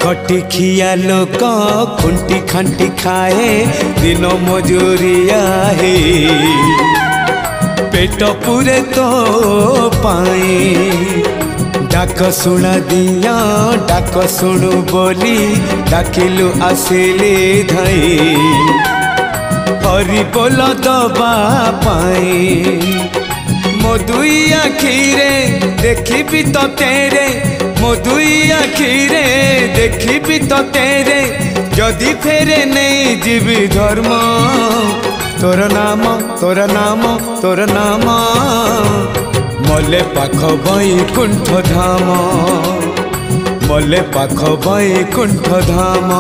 खटिखिया लोक खुंटी खांटी खाए दिन मजूरिया है पेट पूरे तो पाए डाक शुणा दिया डाक शुणु बोली डाकिलु आसिले धई हरि बोल दबा पाए मो दुई आखिरे देखी तो तेरे मो दुई आखिरे देखी तो तेरे जदि फेरे नहीं जीवी धर्म तोर नाम तोर नाम तोर नाम मले पाख बैकुंठ धाम मले पाख बैकुंठ धाम।